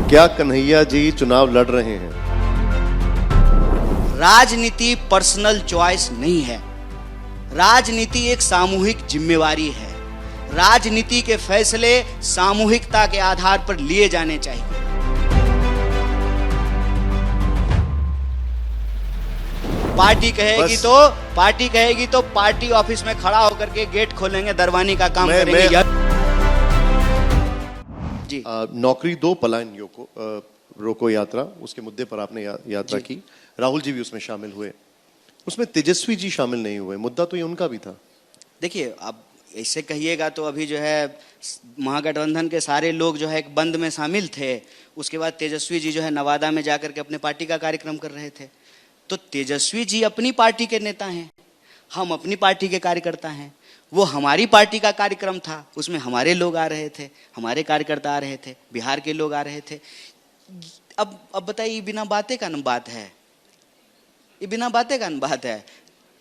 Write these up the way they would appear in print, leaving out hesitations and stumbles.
क्या कन्हैया जी चुनाव लड़ रहे हैं? राजनीति पर्सनल चॉइस नहीं है। राजनीति एक सामूहिक जिम्मेवारी है। राजनीति के फैसले सामूहिकता के आधार पर लिए जाने चाहिए। पार्टी कहेगी तो पार्टी ऑफिस में खड़ा होकर के गेट खोलेंगे, दरवानी का काम करेंगे। जी नौकरी दो पलायन रोको यात्रा, उसके मुद्दे पर आपने यात्रा की। राहुल जी भी उसमें शामिल हुए, उसमें तेजस्वी जी शामिल नहीं हुए। मुद्दा तो ये उनका भी था। देखिए, अब ऐसे कहिएगा तो अभी जो है महागठबंधन के सारे लोग जो है एक बंद में शामिल थे। उसके बाद तेजस्वी जी जो है नवादा में जाकर के अपने पार्टी का कार्यक्रम कर रहे थे। तो तेजस्वी जी अपनी पार्टी के नेता हैं, हम अपनी पार्टी के कार्यकर्ता हैं। वो हमारी पार्टी का कार्यक्रम था, उसमें हमारे लोग आ रहे थे, हमारे कार्यकर्ता आ रहे थे, बिहार के लोग आ रहे थे। अब बताइए, ये बिना बातें का न बात है, ये बिना बातें का न बात है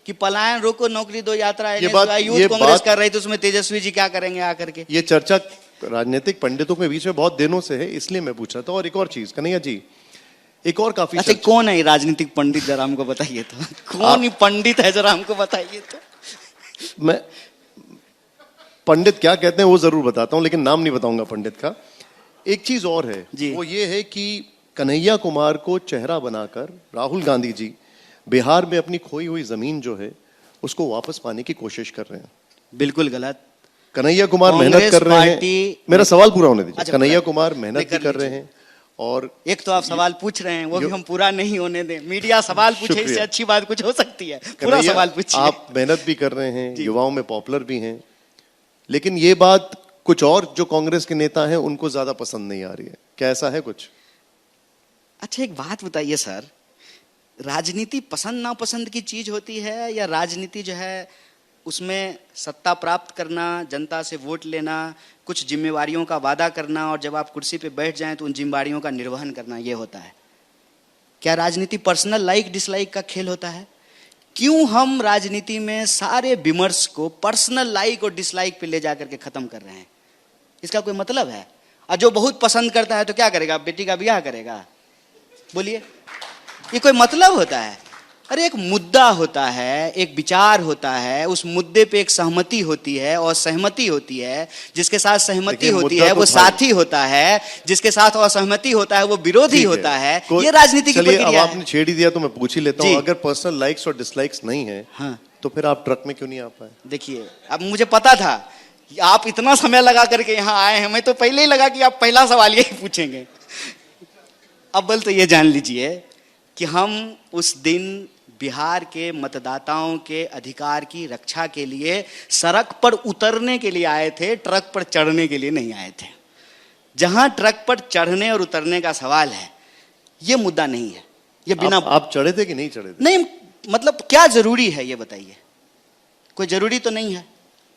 कि पलायन रोको नौकरी दो यात्रा यूथ कांग्रेस कर रही थी, उसमें तेजस्वी जी क्या करेंगे आकर के। ये चर्चा राजनीतिक पंडितों के बीच में बहुत दिनों से है, इसलिए मैं पूछ रहा था। और एक और चीज, कन्हैया जी, एक और काफी अच्छा, कौन है राजनीतिक पंडित, जरा हमको बताइए तो। कौन ही पंडित है, जरा हमको बताइए तो। मैं पंडित क्या कहते हैं वो जरूर बताता हूं, लेकिन नाम नहीं बताऊंगा पंडित का। एक चीज और है, वो ये है कि कन्हैया कुमार को चेहरा बनाकर राहुल गांधी जी बिहार में अपनी खोई हुई जमीन जो है उसको वापस पाने की कोशिश कर रहे हैं। बिल्कुल गलत। कन्हैया कुमार मेहनत कर रहे हैं। मेरा सवाल पूरा होने दीजिए। कन्हैया कुमार मेहनत भी कर रहे हैं, और एक तो आप सवाल पूछ रहे हैं, वो भी हम पूरा नहीं होने दें। मीडिया सवाल पूछे, इससे अच्छी बात कुछ हो सकती है? पूरा सवाल पूछिए। आप मेहनत भी कर रहे हैं, युवाओं में पॉपुलर भी हैं, लेकिन ये बात कुछ और जो कांग्रेस के नेता हैं उनको ज्यादा पसंद नहीं आ रही है। क्या ऐसा है कुछ? अच्छा, एक बात बताइए सर, राजनीति पसंद नापसंद की चीज होती है, या राजनीति जो है उसमें सत्ता प्राप्त करना, जनता से वोट लेना, कुछ जिम्मेवारियों का वादा करना, और जब आप कुर्सी पे बैठ जाएं तो उन जिम्मेवारियों का निर्वहन करना, ये होता है? क्या राजनीति पर्सनल लाइक डिसलाइक का खेल होता है? क्यों हम राजनीति में सारे विमर्श को पर्सनल लाइक और डिसलाइक पे ले जाकर के खत्म कर रहे हैं? इसका कोई मतलब है? और जो बहुत पसंद करता है तो क्या करेगा? बेटी का ब्याह करेगा? बोलिए, ये कोई मतलब होता है? अरे एक मुद्दा होता है, एक विचार होता है, उस मुद्दे पे एक सहमति होती है और सहमति होती है। जिसके साथ सहमति होती है वो साथी होता है, जिसके साथ असहमति होता है वो विरोधी होता है। ये राजनीति की प्रक्रिया है। आपने छेड़ ही दिया तो मैं पूछ ही लेता हूँ, अगर पर्सनल लाइक्स और डिसलाइक्स नहीं है, हाँ, तो फिर आप ट्रक में क्यों नहीं आ पाए? देखिए, अब मुझे पता था आप इतना समय लगा करके यहाँ आए हैं, मैं तो पहले ही लगा कि आप पहला सवाल यही पूछेंगे। अव्वल तो ये जान लीजिए कि हम उस दिन बिहार के मतदाताओं के अधिकार की रक्षा के लिए सड़क पर उतरने के लिए आए थे, ट्रक पर चढ़ने के लिए नहीं आए थे। जहां ट्रक पर चढ़ने और उतरने का सवाल है, ये मुद्दा नहीं है। ये बिना आप चढ़े थे कि नहीं चढ़े थे? नहीं, मतलब क्या जरूरी है ये बताइए? कोई जरूरी तो नहीं है।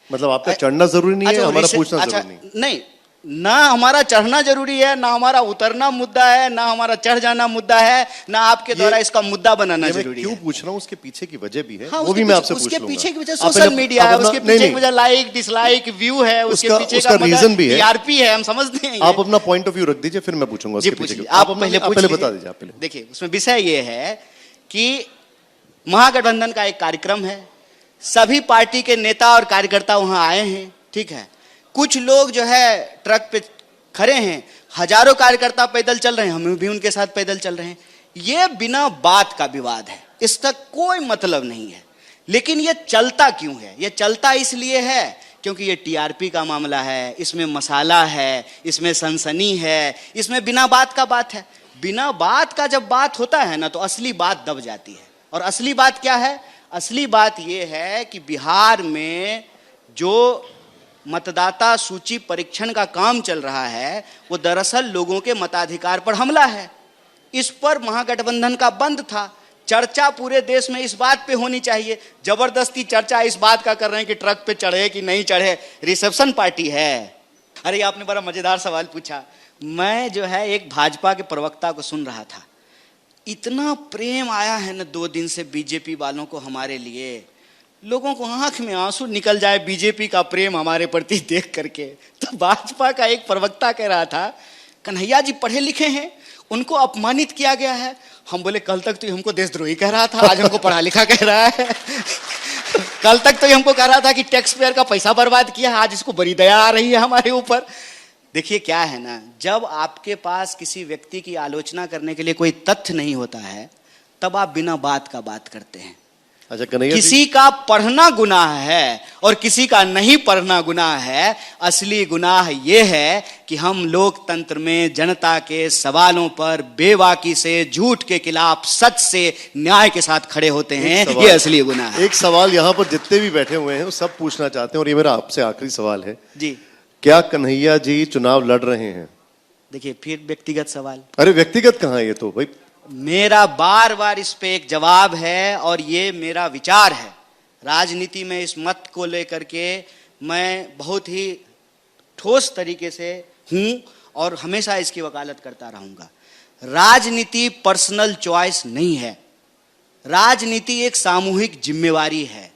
मतलब आपका चढ़ना जरूरी नहीं है, हमारा पूछना जरूरी नहीं, ना हमारा चढ़ना जरूरी है, ना हमारा उतरना मुद्दा है, ना हमारा चढ़ जाना मुद्दा है, ना आपके द्वारा इसका मुद्दा बनाना जरूरी है। क्यों पूछ रहा हूँ, उसके पीछे की वजह भी है। हाँ, वो भी मैं आपसे पूछ उसके लूंगा। पीछे की वजह सोशल मीडिया है, उसके पीछे की वजह लाइक डिसलाइक व्यू है, उसके पीछे का रीजन भी है, टीआरपी है, हम समझते हैं। आप अपना पॉइंट ऑफ व्यू रख दीजिए, फिर मैं पूछूंगा उसके पीछे। आप पहले बता दीजिए। देखिए, उसमें विषय ये है कि महागठबंधन का एक कार्यक्रम है, सभी पार्टी के नेता और कार्यकर्ता वहां आए हैं, ठीक है। कुछ लोग जो है ट्रक पे खड़े हैं, हजारों कार्यकर्ता पैदल चल रहे हैं, हम भी उनके साथ पैदल चल रहे हैं। ये बिना बात का विवाद है, इसका कोई मतलब नहीं है। लेकिन ये चलता क्यों है? ये चलता इसलिए है क्योंकि ये टीआरपी का मामला है, इसमें मसाला है, इसमें सनसनी है, इसमें बिना बात का बात है। बिना बात का जब बात होता है ना, तो असली बात दब जाती है। और असली बात क्या है? असली बात ये है कि बिहार में जो मतदाता सूची परीक्षण का काम चल रहा है, वो दरअसल लोगों के मताधिकार पर हमला है। इस पर महागठबंधन का बंद था। चर्चा पूरे देश में इस बात पे होनी चाहिए। जबरदस्ती चर्चा इस बात का कर रहे हैं कि ट्रक पे चढ़े कि नहीं चढ़े, रिसेप्शन पार्टी है। अरे, आपने बड़ा मजेदार सवाल पूछा। मैं जो है एक भाजपा के प्रवक्ता को सुन रहा था, इतना प्रेम आया है ना 2 दिन से बीजेपी वालों को हमारे लिए, लोगों को आंख में आंसू निकल जाए बीजेपी का प्रेम हमारे प्रति देख करके। तो भाजपा का एक प्रवक्ता कह रहा था कन्हैया जी पढ़े लिखे हैं, उनको अपमानित किया गया है। हम बोले कल तक तो ये हमको देशद्रोही कह रहा था, आज हमको पढ़ा लिखा कह रहा है। कल तक तो ये हमको कह रहा था कि टैक्स पेयर का पैसा बर्बाद किया, आज इसको बड़ी दया आ रही है हमारे ऊपर। देखिए क्या है ना, जब आपके पास किसी व्यक्ति की आलोचना करने के लिए कोई तथ्य नहीं होता है, तब आप बिना बात का बात करते हैं। अच्छा कन्हैया जी, किसी का पढ़ना गुनाह है और किसी का नहीं पढ़ना गुनाह है। असली गुनाह यह है कि हम लोकतंत्र में जनता के सवालों पर बेबाकी से, झूठ के खिलाफ सच से, न्याय के साथ खड़े होते हैं। ये असली गुनाह है। एक सवाल यहाँ पर जितने भी बैठे हुए हैं वो सब पूछना चाहते हैं और ये मेरा आपसे आखिरी सवाल है जी। क्या कन्हैया जी चुनाव लड़ रहे हैं? देखिए फिर व्यक्तिगत सवाल। अरे व्यक्तिगत कहाँ है ये तो भाई, मेरा बार बार इस पे एक जवाब है और ये मेरा विचार है। राजनीति में इस मत को लेकर के मैं बहुत ही ठोस तरीके से हूं और हमेशा इसकी वकालत करता रहूंगा। राजनीति पर्सनल चॉइस नहीं है, राजनीति एक सामूहिक जिम्मेवारी है।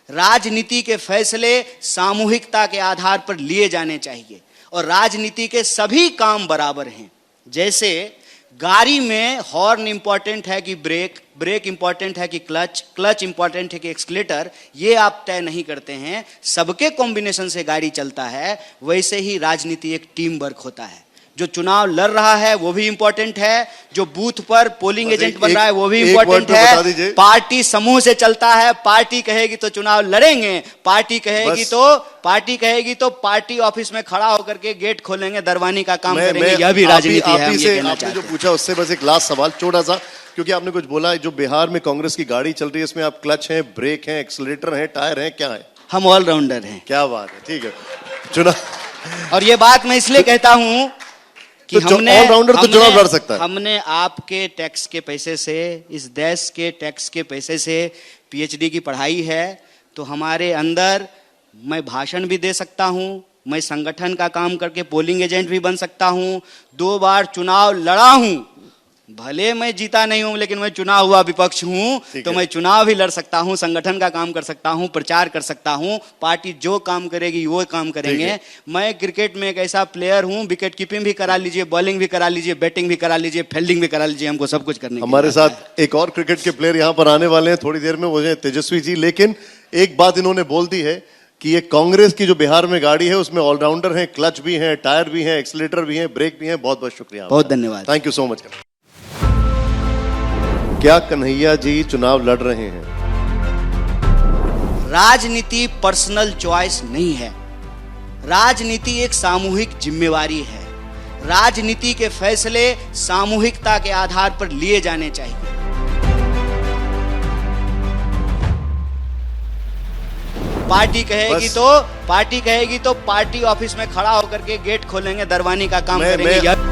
राजनीति के फैसले सामूहिकता के आधार पर लिए जाने चाहिए और राजनीति के सभी काम बराबर हैं। जैसे गाड़ी में हॉर्न इंपॉर्टेंट है कि ब्रेक, ब्रेक इंपॉर्टेंट है कि क्लच, क्लच इंपॉर्टेंट है कि एक्सलेटर, ये आप तय नहीं करते हैं, सबके कॉम्बिनेशन से गाड़ी चलता है। वैसे ही राजनीति एक टीम वर्क होता है। जो चुनाव लड़ रहा है वो भी इंपॉर्टेंट है, जो बूथ पर पोलिंग एजेंट बन रहा है वो भी इंपॉर्टेंट है। पार्टी समूह से चलता है, पार्टी कहेगी तो चुनाव लड़ेंगे, पार्टी कहेगी तो पार्टी ऑफिस में खड़ा होकर के गेट खोलेंगे, दरवानी का काम करेंगे। यह भी राजनीति है। आपने जो पूछा उससे बस एक लास्ट सवाल छोटा सा, क्योंकि आपने कुछ बोला जो बिहार में कांग्रेस की गाड़ी चल रही है इसमें आप क्लच है, ब्रेक है, एक्सीलरेटर है, टायर है, क्या है? हम ऑलराउंडर हैं। क्या बात है, ठीक है। चुनाव, और ये बात मैं इसलिए कहता हूं कि तो ऑलराउंडर तो चुनाव लड़ सकता है। हमने आपके टैक्स के पैसे से, इस देश के टैक्स के पैसे से पीएचडी की पढ़ाई है, तो हमारे अंदर मैं भाषण भी दे सकता हूं, मैं संगठन का काम करके पोलिंग एजेंट भी बन सकता हूं, 2 बार चुनाव लड़ा हूं। भले मैं जीता नहीं हूं लेकिन मैं चुनाव हुआ विपक्ष हूं, तो मैं चुनाव भी लड़ सकता हूं, संगठन का काम कर सकता हूं, प्रचार कर सकता हूं। पार्टी जो काम करेगी वो काम करेंगे। मैं क्रिकेट में एक ऐसा प्लेयर हूं, विकेट कीपिंग भी करा लीजिए, बॉलिंग भी करा लीजिए, बैटिंग भी करा लीजिए, फील्डिंग भी करा लीजिए, हमको सब कुछ करने। हमारे साथ एक और क्रिकेट के प्लेयर यहाँ पर आने वाले हैं थोड़ी देर में, वो है तेजस्वी जी। लेकिन एक बात इन्होंने बोल दी है कि ये कांग्रेस की जो बिहार में गाड़ी है उसमें ऑलराउंडर है, क्लच भी है, टायर भी है, एक्सीलरेटर भी है, ब्रेक भी है। बहुत बहुत शुक्रिया, बहुत धन्यवाद, थैंक यू सो मच। क्या कन्हैया जी चुनाव लड़ रहे हैं? राजनीति पर्सनल चॉइस नहीं है, राजनीति एक सामूहिक जिम्मेवारी है। राजनीति के फैसले सामूहिकता के आधार पर लिए जाने चाहिए। पार्टी कहेगी तो पार्टी ऑफिस में खड़ा होकर के गेट खोलेंगे, दरवानी का काम करेंगे।